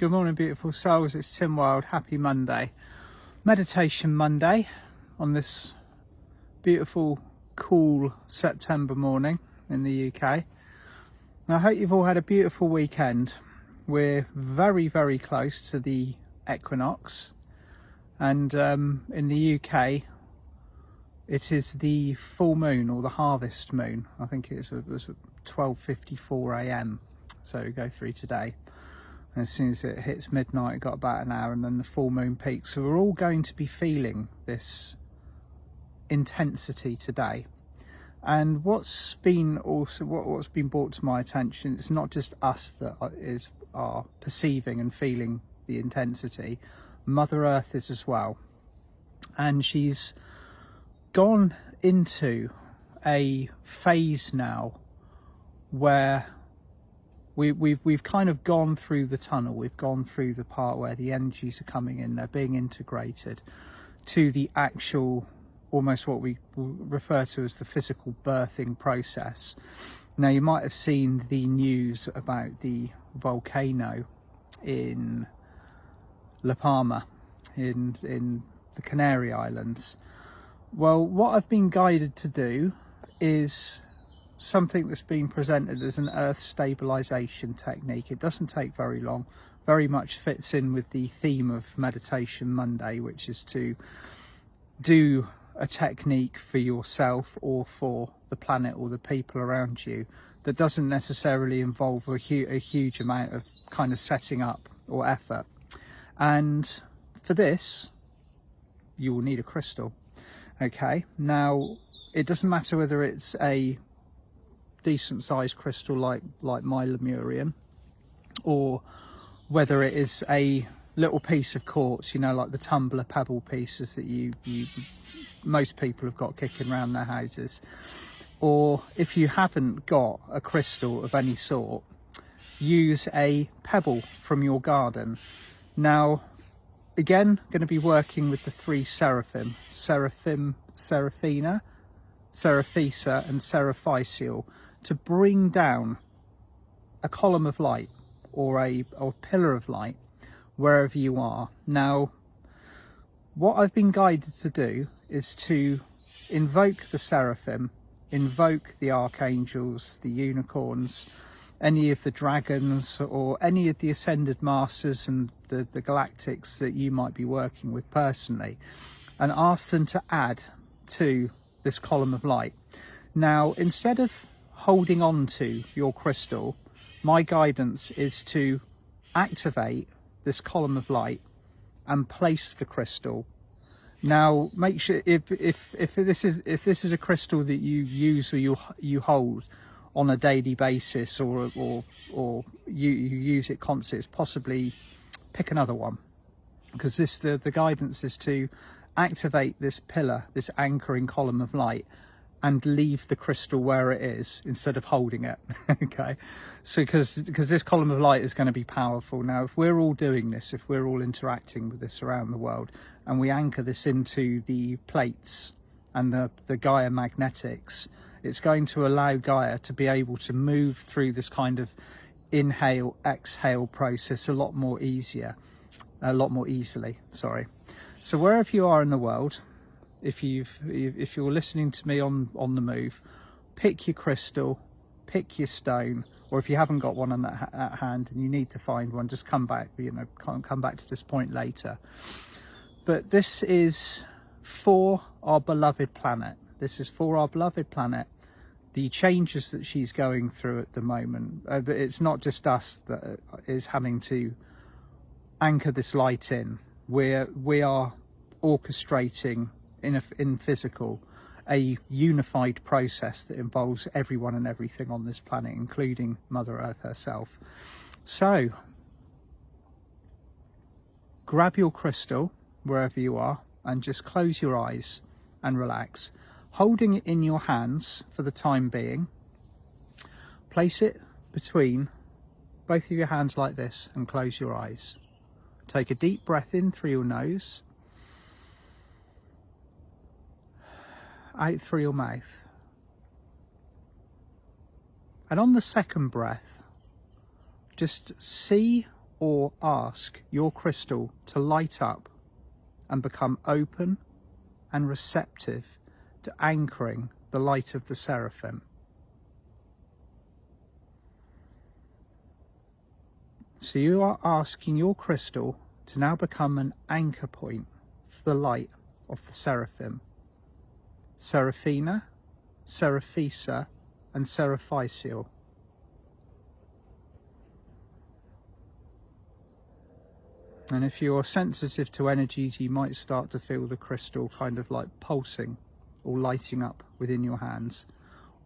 Good morning, beautiful souls. It's Tim Wild. Happy Monday. Meditation Monday on this beautiful, cool September morning in the UK. And I hope you've all had a beautiful weekend. We're very, very close to the equinox. And in the UK, it is the full moon or the harvest moon. I think it was 12:54 a.m. So we go through today. And as soon as it hits midnight, it got about an hour, and then the full moon peaks. So we're all going to be feeling this intensity today. And what's been brought to my attention, it's not just us that are perceiving and feeling the intensity. Mother Earth is as well. And she's gone into a phase now where we've kind of gone through the tunnel. We've gone through the part where the energies are coming in, they're being integrated to the actual, almost what we refer to as the physical birthing process. Now, you might have seen the news about the volcano in La Palma in the Canary Islands. Well, what I've been guided to do is something that's been presented as an earth stabilization technique. It doesn't take very long, very much fits in with the theme of Meditation Monday, which is to do a technique for yourself or for the planet or the people around you that doesn't necessarily involve a huge amount of kind of setting up or effort. And for this, you will need a crystal. Okay, now it doesn't matter whether it's a decent sized crystal like my Lemurian, or whether it is a little piece of quartz, you know, like the tumbler pebble pieces that you most people have got kicking around their houses. Or if you haven't got a crystal of any sort, use a pebble from your garden. Now, again, going to be working with the three Seraphim, Seraphina, Seraphisa and Seraphysial, to bring down a column of light or a pillar of light wherever you are. Now, what I've been guided to do is to invoke the Seraphim, invoke the archangels, the unicorns, any of the dragons, or any of the ascended masters and the galactics that you might be working with personally, and ask them to add to this column of light. Now, instead of holding on to your crystal, my guidance is to activate this column of light and place the crystal. Now, make sure if this is a crystal that you use or you hold on a daily basis, or you use it constantly, possibly pick another one, because the guidance is to activate this pillar, this anchoring column of light, and leave the crystal where it is instead of holding it. Okay, so because this column of light is going to be powerful. Now, if we're all doing this, if we're all interacting with this around the world, and we anchor this into the plates and the Gaia magnetics, it's going to allow Gaia to be able to move through this kind of inhale exhale process a lot more easily. Sorry. So wherever you are in the world, if you're listening to me on the move, pick your crystal, pick your stone, or if you haven't got one on at hand and you need to find one, just come back. Come back to this point later. But this is for our beloved planet. This is for our beloved planet. The changes that she's going through at the moment, but it's not just us that is having to anchor this light in. We are orchestrating in physical a unified process that involves everyone and everything on this planet, including Mother Earth herself. So grab your crystal wherever you are and just close your eyes and relax, holding it in your hands for the time being. Place it between both of your hands like this and close your eyes. Take a deep breath in through your nose, out through your mouth. And on the second breath, just see or ask your crystal to light up and become open and receptive to anchoring the light of the Seraphim. So you are asking your crystal to now become an anchor point for the light of the Seraphim. Seraphina, Seraphisa, and Seraphysial. And if you're sensitive to energies, you might start to feel the crystal kind of like pulsing or lighting up within your hands.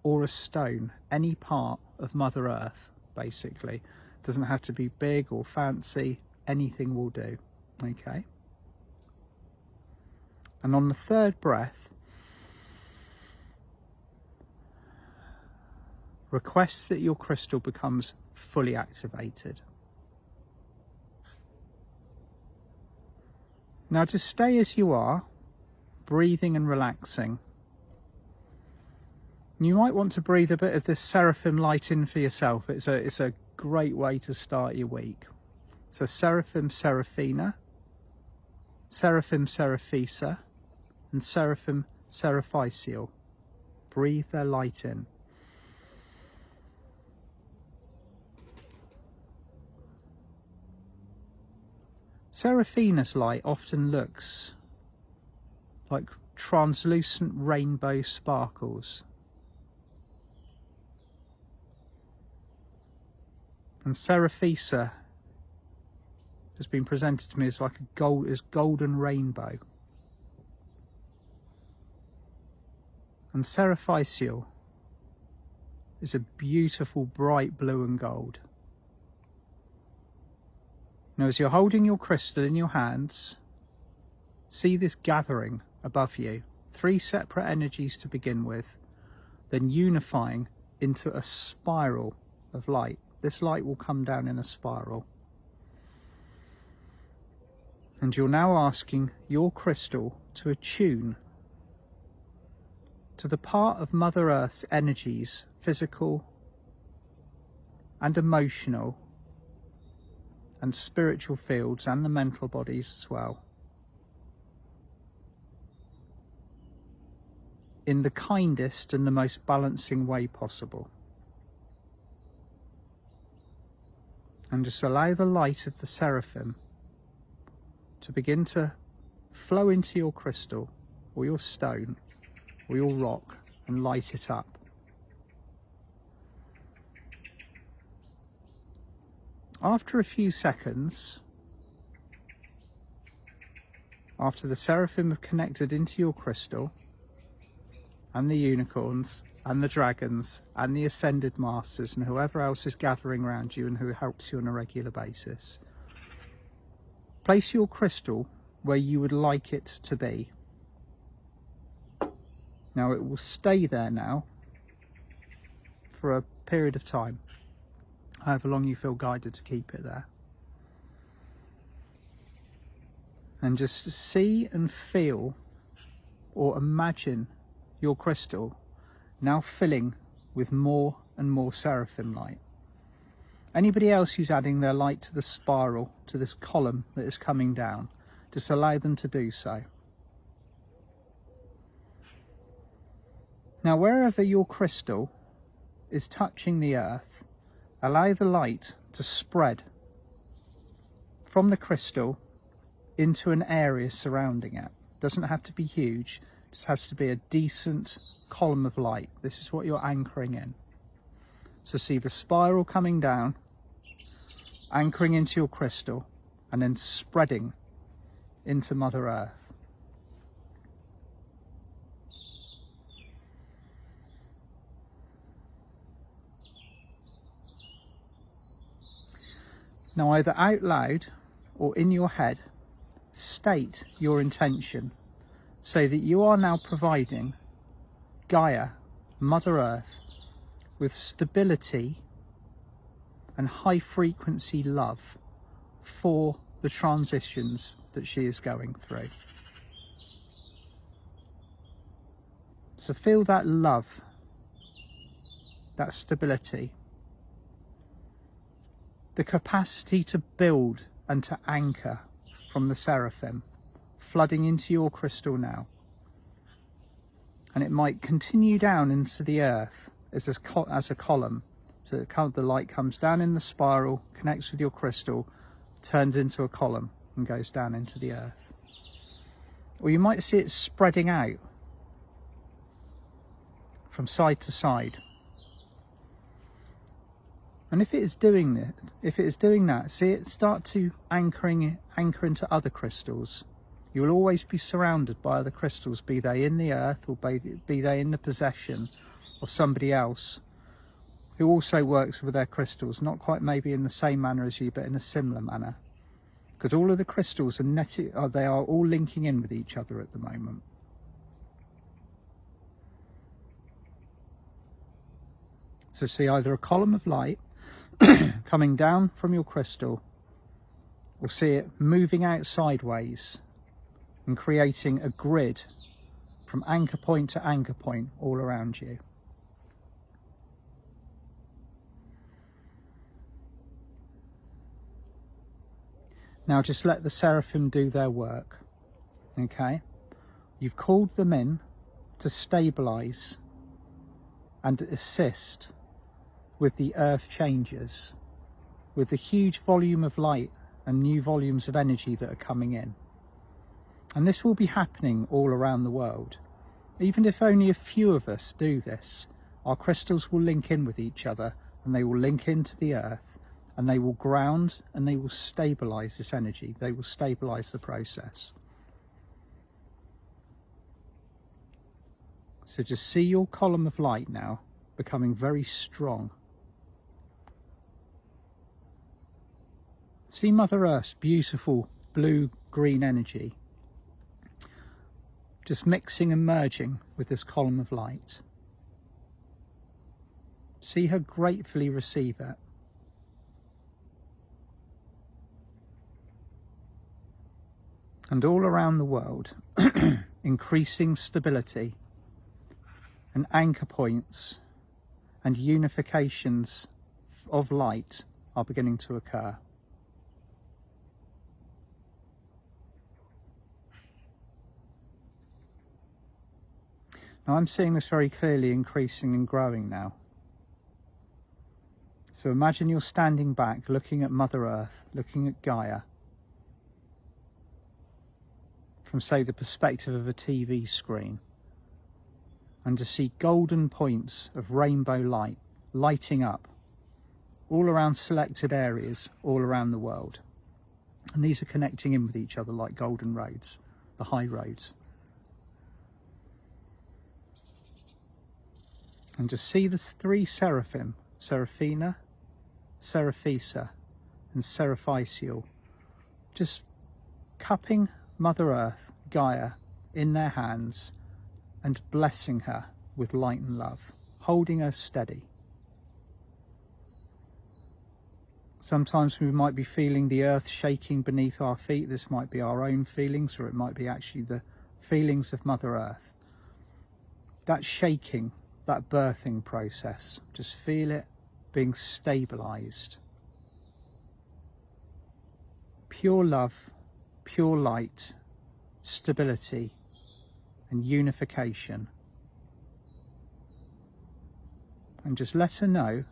Or a stone, any part of Mother Earth, basically. Doesn't have to be big or fancy, anything will do. Okay? And on the third breath, request that your crystal becomes fully activated. Now just stay as you are, breathing and relaxing. You might want to breathe a bit of this Seraphim light in for yourself. It's a great way to start your week. So Seraphim Seraphina, Seraphim Seraphisa, and Seraphim Seraphysial. Breathe their light in. Seraphina's light often looks like translucent rainbow sparkles. And Seraphisa has been presented to me as like a golden rainbow. And Seraphysial is a beautiful bright blue and gold. Now as you're holding your crystal in your hands, see this gathering above you. 3 separate energies to begin with, then unifying into a spiral of light. This light will come down in a spiral. And you're now asking your crystal to attune to the part of Mother Earth's energies, physical and emotional, and spiritual fields, and the mental bodies as well, in the kindest and the most balancing way possible. And just allow the light of the Seraphim to begin to flow into your crystal or your stone or your rock and light it up. After a few seconds, after the Seraphim have connected into your crystal, and the unicorns, and the dragons, and the ascended masters, and whoever else is gathering around you and who helps you on a regular basis, place your crystal where you would like it to be. Now it will stay there now for a period of time, however long you feel guided to keep it there. And just see and feel or imagine your crystal now filling with more and more Seraphim light. Anybody else who's adding their light to the spiral, to this column that is coming down, just allow them to do so. Now wherever your crystal is touching the earth, allow the light to spread from the crystal into an area surrounding it. Doesn't have to be huge, just has to be a decent column of light. This is what you're anchoring in. So see the spiral coming down, anchoring into your crystal, and then spreading into Mother Earth. Now either out loud or in your head, state your intention so that you are now providing Gaia, Mother Earth, with stability and high frequency love for the transitions that she is going through. So feel that love, that stability, the capacity to build and to anchor from the Seraphim flooding into your crystal now. And it might continue down into the earth as a column. So the light comes down in the spiral, connects with your crystal, turns into a column and goes down into the earth. Or you might see it spreading out from side to side. And if it is doing that, see it start to anchor into other crystals. You will always be surrounded by other crystals, be they in the earth or be they in the possession of somebody else who also works with their crystals, not quite maybe in the same manner as you, but in a similar manner. Because all of the crystals they are all linking in with each other at the moment. So see either a column of light coming down from your crystal, or see it moving out sideways and creating a grid from anchor point to anchor point all around you. Now just let the Seraphim do their work, okay? You've called them in to stabilize and assist with the earth changes, with the huge volume of light and new volumes of energy that are coming in. And this will be happening all around the world. Even if only a few of us do this, our crystals will link in with each other, and they will link into the earth, and they will ground and they will stabilize this energy. They will stabilize the process. So just see your column of light now becoming very strong. See Mother Earth's beautiful blue-green energy just mixing and merging with this column of light. See her gratefully receive it. And all around the world, increasing stability and anchor points and unifications of light are beginning to occur. Now I'm seeing this very clearly increasing and growing now. So imagine you're standing back, looking at Mother Earth, looking at Gaia, from say the perspective of a TV screen, and to see golden points of rainbow light lighting up all around selected areas all around the world. And these are connecting in with each other like golden roads, the high roads. And just see the three Seraphim, Seraphina, Seraphisa and Seraphysial, just cupping Mother Earth, Gaia, in their hands and blessing her with light and love, holding her steady. Sometimes we might be feeling the earth shaking beneath our feet. This might be our own feelings, or it might be actually the feelings of Mother Earth. That shaking, that birthing process, just feel it being stabilized. Pure love, pure light, stability and unification. And just let her know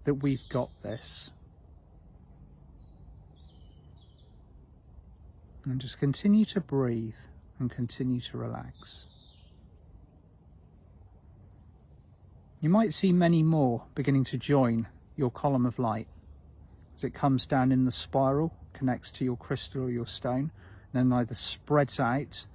that we've got this. And just continue to breathe and continue to relax. You might see many more beginning to join your column of light as it comes down in the spiral, connects to your crystal or your stone, and then either spreads out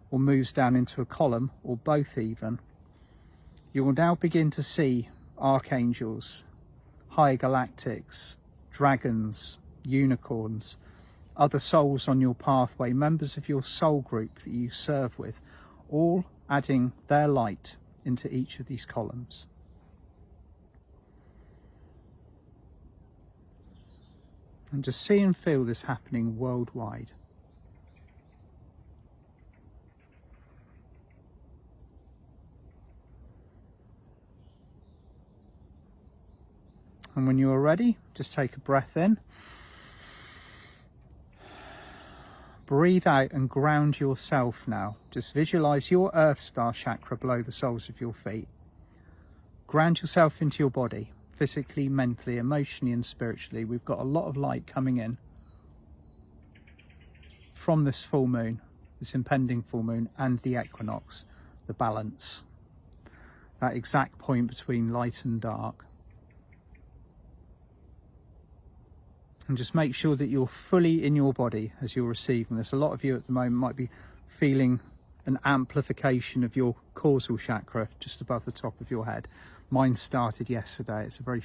or moves down into a column, or both even. You will now begin to see archangels, high galactics, dragons, unicorns, other souls on your pathway, members of your soul group that you serve with, all adding their light into each of these columns. And just see and feel this happening worldwide. And when you're ready, just take a breath in. Breathe out and ground yourself now. Just visualize your Earth Star chakra below the soles of your feet. Ground yourself into your body, physically, mentally, emotionally and spiritually. We've got a lot of light coming in from this full moon, this impending full moon, and the equinox, the balance, that exact point between light and dark. And just make sure that you're fully in your body as you're receiving this. A lot of you at the moment might be feeling an amplification of your causal chakra just above the top of your head. Mine started yesterday. It's a very,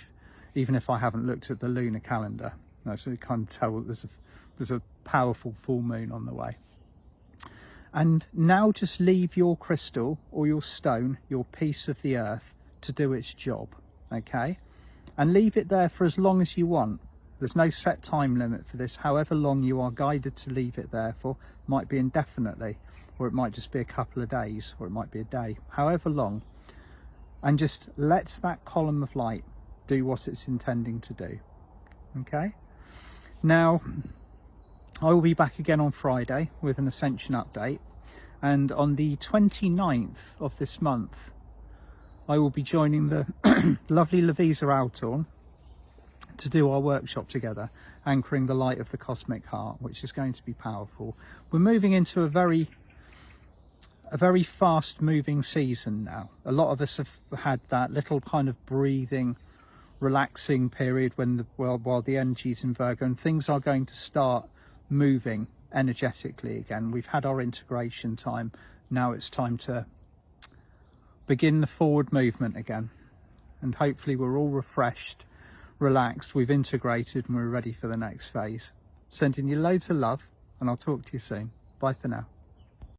even if I haven't looked at the lunar calendar, so you can't tell there's a powerful full moon on the way. And now just leave your crystal or your stone, your piece of the earth, to do its job, okay? And leave it there for as long as you want. There's no set time limit for this. However long you are guided to leave it there for, might be indefinitely, or it might just be a couple of days, or it might be a day, however long. And just let that column of light do what it's intending to do, okay? Now, I will be back again on Friday with an Ascension update, and on the 29th of this month I will be joining the lovely Lavisa Altorn to do our workshop together, anchoring the light of the cosmic heart, which is going to be powerful. We're moving into a very fast moving season now. A lot of us have had that little kind of breathing, relaxing period when while the energy's in Virgo, and things are going to start moving energetically again. We've had our integration time. Now it's time to begin the forward movement again, and hopefully we're all refreshed, relaxed, we've integrated, and we're ready for the next phase. Sending you loads of love, and I'll talk to you soon. Bye for now.